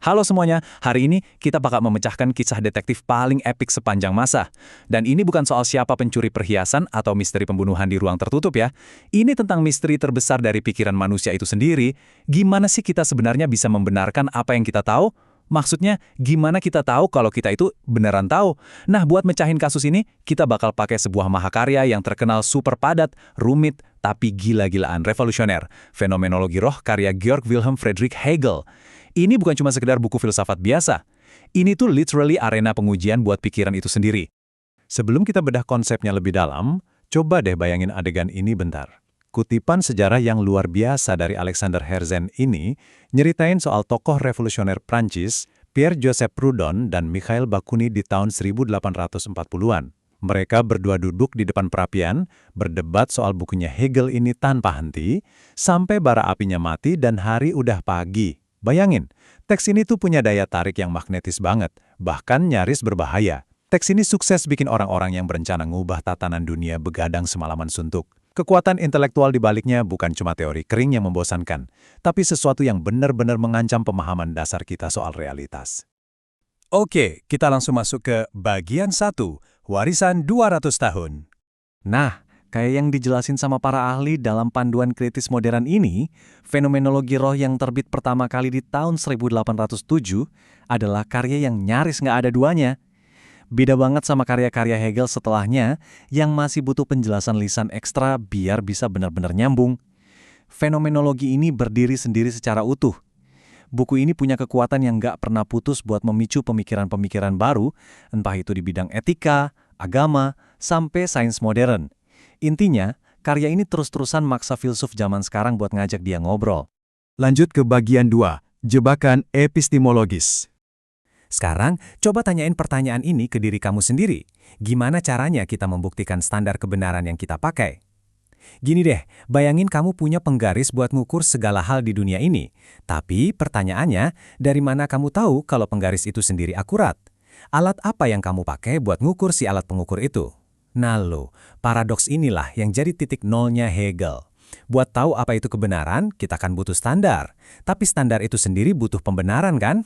Halo semuanya, hari ini kita bakal memecahkan kisah detektif paling epik sepanjang masa. Dan ini bukan soal siapa pencuri perhiasan atau misteri pembunuhan di ruang tertutup ya. Ini tentang misteri terbesar dari pikiran manusia itu sendiri. Gimana sih kita sebenarnya bisa membenarkan apa yang kita tahu? Maksudnya, gimana kita tahu kalau kita itu beneran tahu? Nah, buat mecahin kasus ini, kita bakal pakai sebuah mahakarya yang terkenal super padat, rumit, tapi gila-gilaan revolusioner. Fenomenologi Roh karya Georg Wilhelm Friedrich Hegel. Ini bukan cuma sekedar buku filsafat biasa. Ini tuh literally arena pengujian buat pikiran itu sendiri. Sebelum kita bedah konsepnya lebih dalam, coba deh bayangin adegan ini bentar. Kutipan sejarah yang luar biasa dari Alexander Herzen ini nyeritain soal tokoh revolusioner Prancis, Pierre-Joseph Proudhon dan Mikhail Bakunin di tahun 1840-an. Mereka berdua duduk di depan perapian, berdebat soal bukunya Hegel ini tanpa henti, sampai bara apinya mati dan hari udah pagi. Bayangin, teks ini tuh punya daya tarik yang magnetis banget, bahkan nyaris berbahaya. Teks ini sukses bikin orang-orang yang berencana ngubah tatanan dunia begadang semalaman suntuk. Kekuatan intelektual di baliknya bukan cuma teori kering yang membosankan, tapi sesuatu yang benar-benar mengancam pemahaman dasar kita soal realitas. Oke, kita langsung masuk ke bagian 1, warisan 200 tahun. Nah, kayak yang dijelasin sama para ahli dalam panduan kritis modern ini, fenomenologi roh yang terbit pertama kali di tahun 1807 adalah karya yang nyaris nggak ada duanya. Beda banget sama karya-karya Hegel setelahnya yang masih butuh penjelasan lisan ekstra biar bisa benar-benar nyambung. Fenomenologi ini berdiri sendiri secara utuh. Buku ini punya kekuatan yang nggak pernah putus buat memicu pemikiran-pemikiran baru, entah itu di bidang etika, agama, sampai sains modern. Intinya, karya ini terus-terusan maksa filsuf zaman sekarang buat ngajak dia ngobrol. Lanjut ke bagian 2, jebakan epistemologis. Sekarang, coba tanyain pertanyaan ini ke diri kamu sendiri. Gimana caranya kita membuktikan standar kebenaran yang kita pakai? Gini deh, bayangin kamu punya penggaris buat ngukur segala hal di dunia ini. Tapi pertanyaannya, dari mana kamu tahu kalau penggaris itu sendiri akurat? Alat apa yang kamu pakai buat ngukur si alat pengukur itu? Nah lo, paradoks inilah yang jadi titik nolnya Hegel. Buat tahu apa itu kebenaran, kita kan butuh standar. Tapi standar itu sendiri butuh pembenaran kan?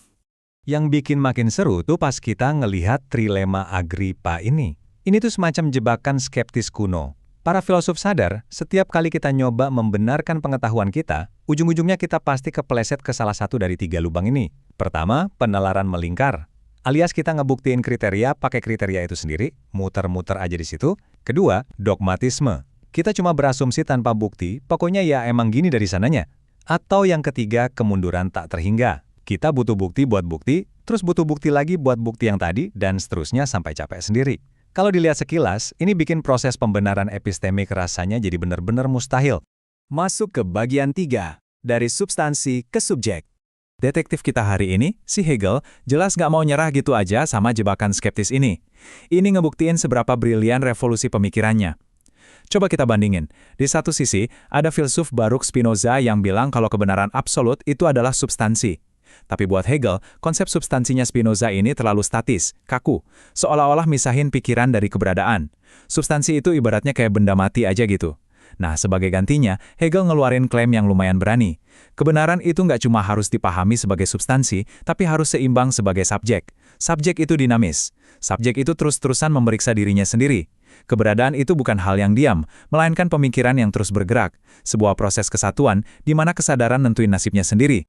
Yang bikin makin seru tuh pas kita ngelihat trilema Agrippa ini. Ini tuh semacam jebakan skeptis kuno. Para filosof sadar, setiap kali kita nyoba membenarkan pengetahuan kita, ujung-ujungnya kita pasti kepleset ke salah satu dari 3 lubang ini. Pertama, penalaran melingkar. Alias kita ngebuktiin kriteria pakai kriteria itu sendiri, muter-muter aja di situ. Kedua, dogmatisme. Kita cuma berasumsi tanpa bukti, pokoknya ya emang gini dari sananya. Atau yang ketiga, kemunduran tak terhingga. Kita butuh bukti buat bukti, terus butuh bukti lagi buat bukti yang tadi, dan seterusnya sampai capek sendiri. Kalau dilihat sekilas, ini bikin proses pembenaran epistemik rasanya jadi benar-benar mustahil. Masuk ke bagian 3, dari substansi ke subjek. Detektif kita hari ini, si Hegel, jelas nggak mau nyerah gitu aja sama jebakan skeptis ini. Ini ngebuktiin seberapa brilian revolusi pemikirannya. Coba kita bandingin. Di satu sisi, ada filsuf Baruch Spinoza yang bilang kalau kebenaran absolut itu adalah substansi. Tapi buat Hegel, konsep substansinya Spinoza ini terlalu statis, kaku, seolah-olah misahin pikiran dari keberadaan. Substansi itu ibaratnya kayak benda mati aja gitu. Nah, sebagai gantinya, Hegel ngeluarin klaim yang lumayan berani. Kebenaran itu nggak cuma harus dipahami sebagai substansi, tapi harus seimbang sebagai subjek. Subjek itu dinamis. Subjek itu terus-terusan memeriksa dirinya sendiri. Keberadaan itu bukan hal yang diam, melainkan pemikiran yang terus bergerak. Sebuah proses kesatuan, di mana kesadaran nentuin nasibnya sendiri.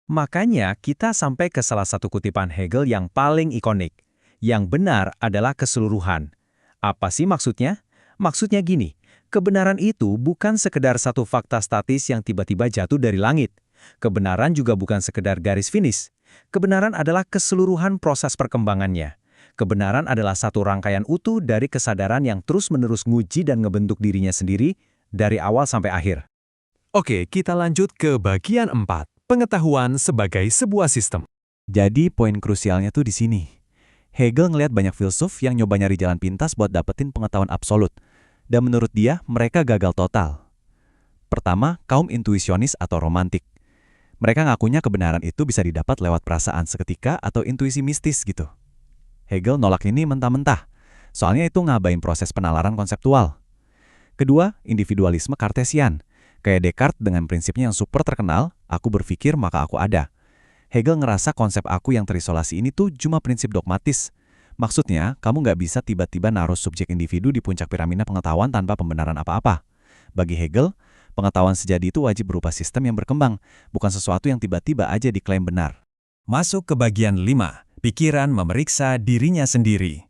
Makanya kita sampai ke salah satu kutipan Hegel yang paling ikonik. Yang benar adalah keseluruhan. Apa sih maksudnya? Maksudnya gini, kebenaran itu bukan sekedar satu fakta statis yang tiba-tiba jatuh dari langit. Kebenaran juga bukan sekedar garis finish. Kebenaran adalah keseluruhan proses perkembangannya. Kebenaran adalah satu rangkaian utuh dari kesadaran yang terus-menerus nguji dan ngebentuk dirinya sendiri dari awal sampai akhir. Oke, kita lanjut ke bagian 4. Pengetahuan sebagai sebuah sistem. Jadi poin krusialnya tuh di sini. Hegel ngelihat banyak filsuf yang nyoba nyari jalan pintas buat dapetin pengetahuan absolut. Dan menurut dia, mereka gagal total. Pertama, kaum intuisionis atau romantik. Mereka ngakunya kebenaran itu bisa didapat lewat perasaan seketika atau intuisi mistis gitu. Hegel nolak ini mentah-mentah. Soalnya itu ngabain proses penalaran konseptual. Kedua, individualisme Kartesian. Kayak Descartes dengan prinsipnya yang super terkenal, aku berpikir maka aku ada. Hegel ngerasa konsep aku yang terisolasi ini tuh cuma prinsip dogmatis. Maksudnya, kamu nggak bisa tiba-tiba naruh subjek individu di puncak piramida pengetahuan tanpa pembenaran apa-apa. Bagi Hegel, pengetahuan sejati itu wajib berupa sistem yang berkembang, bukan sesuatu yang tiba-tiba aja diklaim benar. Masuk ke bagian 5, pikiran memeriksa dirinya sendiri.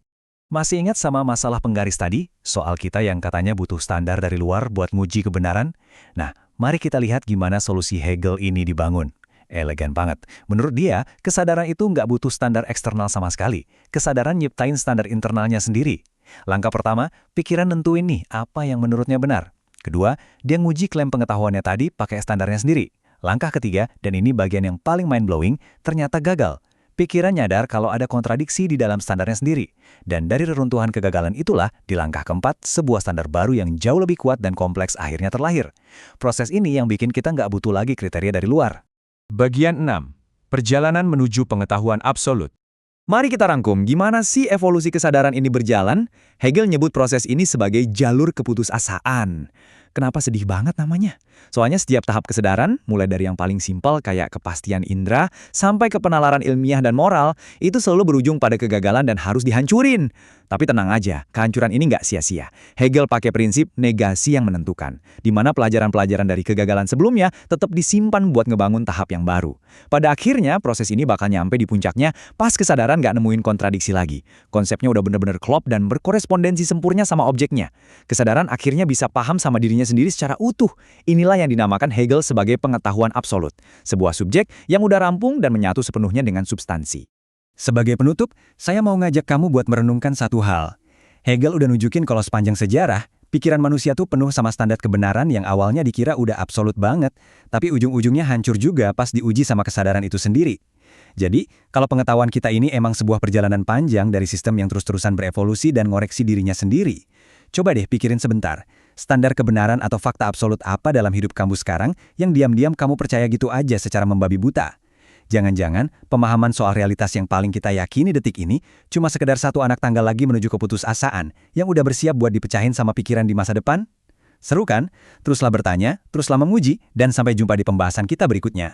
Masih ingat sama masalah penggaris tadi? Soal kita yang katanya butuh standar dari luar buat nguji kebenaran? Nah, mari kita lihat gimana solusi Hegel ini dibangun. Elegan banget. Menurut dia, kesadaran itu nggak butuh standar eksternal sama sekali. Kesadaran nyiptain standar internalnya sendiri. Langkah pertama, pikiran nentuin nih apa yang menurutnya benar. Kedua, dia nguji klaim pengetahuannya tadi pakai standarnya sendiri. Langkah ketiga, dan ini bagian yang paling mind-blowing, ternyata gagal. Pikiran nyadar kalau ada kontradiksi di dalam standarnya sendiri. Dan dari reruntuhan kegagalan itulah, di langkah keempat, sebuah standar baru yang jauh lebih kuat dan kompleks akhirnya terlahir. Proses ini yang bikin kita nggak butuh lagi kriteria dari luar. Bagian 6, perjalanan menuju pengetahuan absolut. Mari kita rangkum gimana sih evolusi kesadaran ini berjalan. Hegel nyebut proses ini sebagai jalur keputusasaan. Kenapa sedih banget namanya? Soalnya setiap tahap kesadaran, mulai dari yang paling simpel kayak kepastian indera, sampai ke penalaran ilmiah dan moral, itu selalu berujung pada kegagalan dan harus dihancurin. Tapi tenang aja, kehancuran ini nggak sia-sia. Hegel pakai prinsip negasi yang menentukan, di mana pelajaran-pelajaran dari kegagalan sebelumnya tetap disimpan buat ngebangun tahap yang baru. Pada akhirnya, proses ini bakal nyampe di puncaknya pas kesadaran nggak nemuin kontradiksi lagi. Konsepnya udah bener-bener klop dan berkorespondensi sempurna sama objeknya. Kesadaran akhirnya bisa paham sama dirinya sendiri secara utuh. Inilah yang dinamakan Hegel sebagai pengetahuan absolut. Sebuah subjek yang udah rampung dan menyatu sepenuhnya dengan substansi. Sebagai penutup, saya mau ngajak kamu buat merenungkan satu hal. Hegel udah nunjukin kalau sepanjang sejarah, pikiran manusia tuh penuh sama standar kebenaran yang awalnya dikira udah absolut banget, tapi ujung-ujungnya hancur juga pas diuji sama kesadaran itu sendiri. Jadi, kalau pengetahuan kita ini emang sebuah perjalanan panjang dari sistem yang terus-terusan berevolusi dan ngoreksi dirinya sendiri. Coba deh pikirin sebentar, standar kebenaran atau fakta absolut apa dalam hidup kamu sekarang yang diam-diam kamu percaya gitu aja secara membabi buta? Jangan-jangan pemahaman soal realitas yang paling kita yakini detik ini cuma sekedar satu anak tangga lagi menuju keputusasaan yang udah bersiap buat dipecahin sama pikiran di masa depan? Seru kan? Teruslah bertanya, teruslah menguji, dan sampai jumpa di pembahasan kita berikutnya.